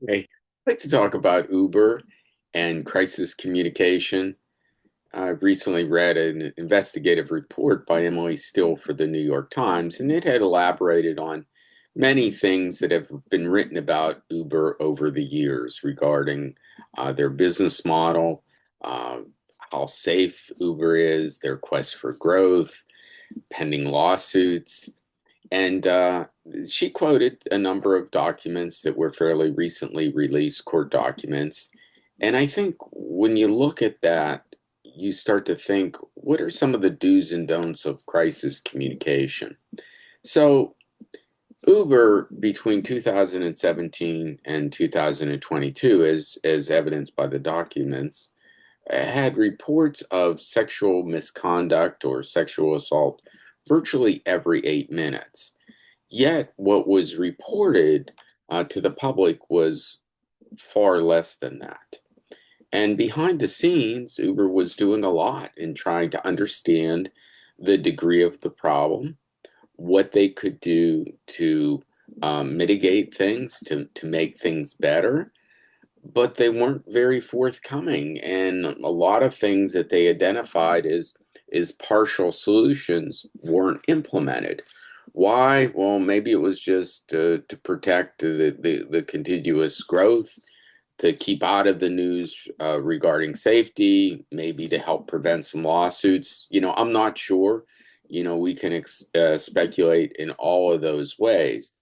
Hey, I'd like to talk about Uber and crisis communication. I recently read an investigative report by Emily Still for the New York Times, and it had elaborated on many things that have been written about Uber over the years regarding their business model, uh, how safe Uber is, their quest for growth, pending lawsuits. And she quoted a number of documents that were fairly recently released, court documents. And I think when you look at that, you start to think, what are some of the do's and don'ts of crisis communication? So, Uber between 2017 and 2022, as evidenced by the documents, had reports of sexual misconduct or sexual assault virtually every 8 minutes. Yet, what was reported to the public was far less than that. And behind the scenes, Uber was doing a lot in trying to understand the degree of the problem, what they could do to mitigate things, to make things better. But they weren't very forthcoming. And a lot of things that they identified as partial solutions weren't implemented. Why? Well, maybe it was just to protect the contiguous growth, to keep out of the news regarding safety, maybe to help prevent some lawsuits. I'm not sure. We can speculate in all of those ways.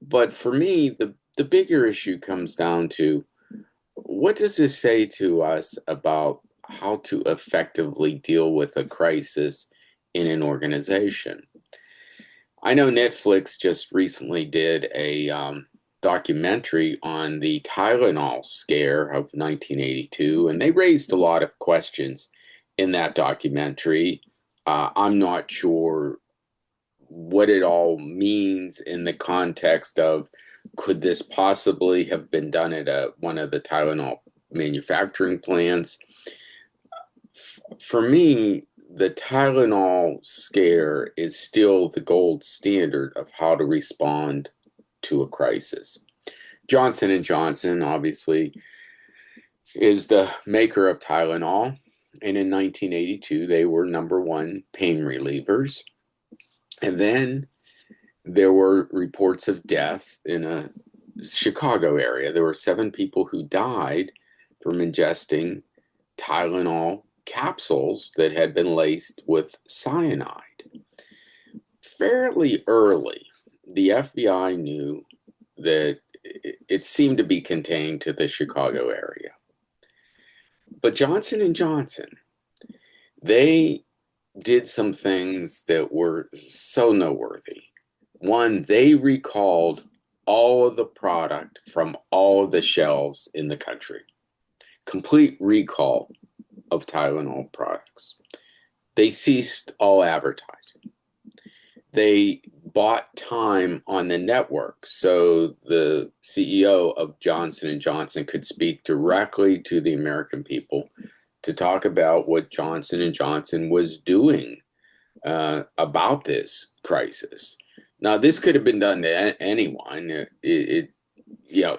But for me, the bigger issue comes down to what does this say to us about how to effectively deal with a crisis in an organization? I know Netflix just recently did a documentary on the Tylenol scare of 1982, and they raised a lot of questions in that documentary. I'm not sure what it all means in the context of could this possibly have been done at one of the Tylenol manufacturing plants. For me, the Tylenol scare is still the gold standard of how to respond to a crisis. Johnson and Johnson obviously is the maker of Tylenol, and in 1982 they were number one pain relievers. And then there were reports of death in a Chicago area. There were 7 people who died from ingesting Tylenol capsules that had been laced with cyanide. Fairly early, the FBI knew that it seemed to be contained to the Chicago area. But Johnson and Johnson, they did some things that were so noteworthy. One, they recalled all of the product from all of the shelves in the country. Complete recall of Tylenol products. They ceased all advertising. They bought time on the network so the CEO of Johnson and Johnson could speak directly to the American people to talk about what Johnson and Johnson was doing about this crisis. Now, this could have been done to anyone.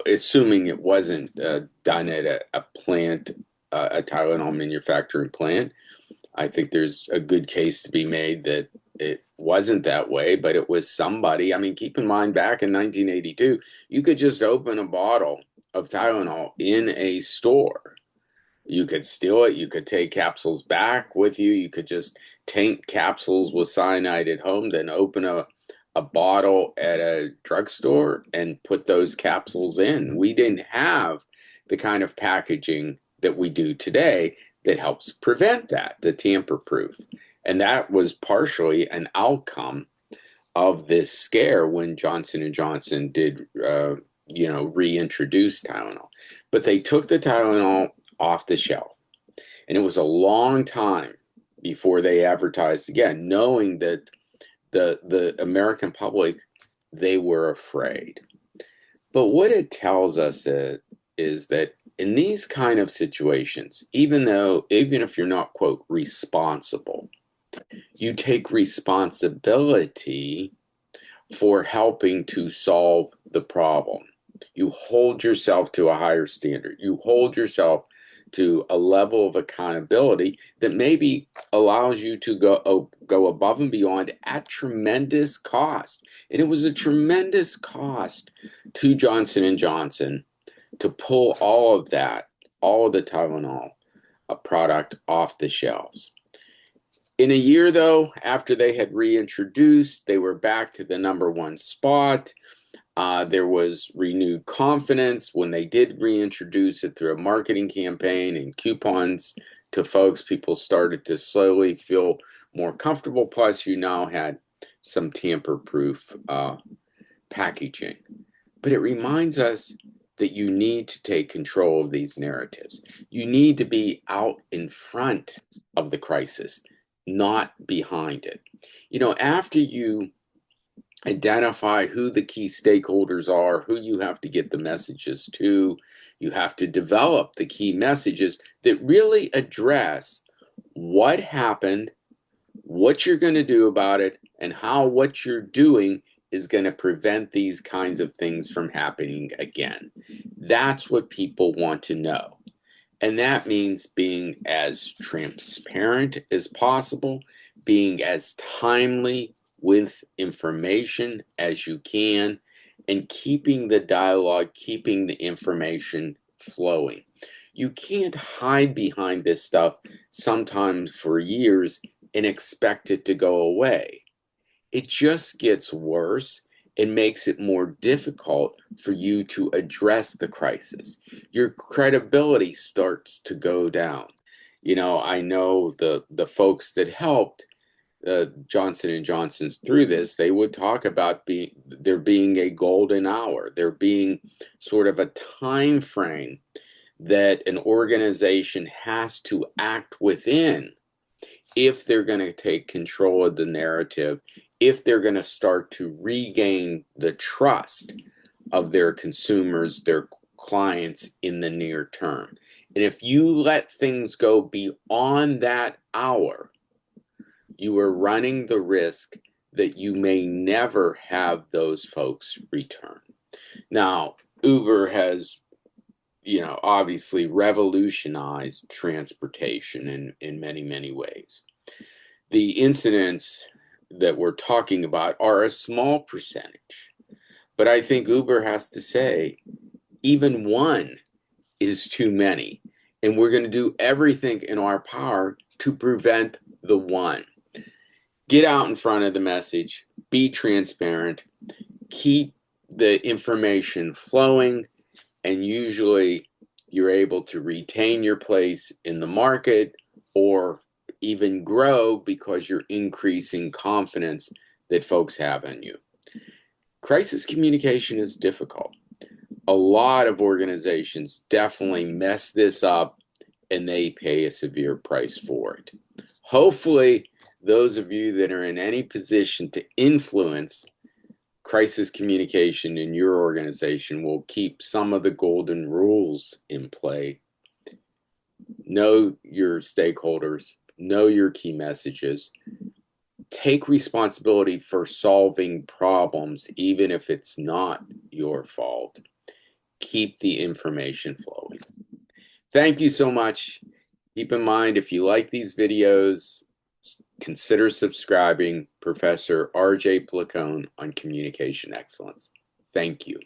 Assuming it wasn't done at a plant, a Tylenol manufacturing plant. I think there's a good case to be made that it wasn't that way, but it was somebody. I mean, keep in mind, back in 1982, you could just open a bottle of Tylenol in a store. You could steal it. You could take capsules back with you. You could just taint capsules with cyanide at home, then open a bottle at a drugstore and put those capsules in. We didn't have the kind of packaging that we do today that helps prevent that, the tamper proof. And that was partially an outcome of this scare when Johnson and Johnson did, reintroduce Tylenol. But they took the Tylenol off the shelf. And it was a long time before they advertised again, knowing that the American public, they were afraid. But what it tells us is that in these kind of situations, even if you're not, quote, responsible, you take responsibility for helping to solve the problem. You hold yourself to a higher standard. You hold yourself to a level of accountability that maybe allows you to go above and beyond at tremendous cost. And it was a tremendous cost to Johnson and Johnson to pull all of that, all of the Tylenol product off the shelves. In a year, though, after they had reintroduced, they were back to the #1 spot. There was renewed confidence when they did reintroduce it through a marketing campaign and coupons to folks. People started to slowly feel more comfortable. Plus, you now had some tamper-proof packaging. But it reminds us that you need to take control of these narratives. You need to be out in front of the crisis, not behind it. After you identify who the key stakeholders are, who you have to get the messages to, you have to develop the key messages that really address what happened, what you're going to do about it, and how what you're doing is going to prevent these kinds of things from happening again. That's what people want to know. And that means being as transparent as possible, being as timely with information as you can, and keeping the dialogue, keeping the information flowing. You can't hide behind this stuff sometimes for years and expect it to go away. It just gets worse and makes it more difficult for you to address the crisis. Your credibility starts to go down. I know the folks that helped Johnson and Johnson's through this, they would talk about there being a golden hour, there being sort of a time frame that an organization has to act within if they're going to take control of the narrative, if they're going to start to regain the trust of their consumers, their clients in the near term. And if you let things go beyond that hour, you are running the risk that you may never have those folks return. Now, Uber has, obviously revolutionized transportation in many, many ways. The incidents that we're talking about are a small percentage, but I think Uber has to say, even one is too many, and we're going to do everything in our power to prevent the one. Get out in front of the message, be transparent, keep the information flowing, and usually you're able to retain your place in the market or even grow because you're increasing confidence that folks have in you. Crisis communication is difficult. A lot of organizations definitely mess this up and they pay a severe price for it. Hopefully, those of you that are in any position to influence crisis communication in your organization will keep some of the golden rules in play. Know your stakeholders, know your key messages, take responsibility for solving problems, even if it's not your fault. Keep the information flowing. Thank you so much. Keep in mind, if you like these videos, consider subscribing. Professor R.J. Placone on Communication Excellence. Thank you.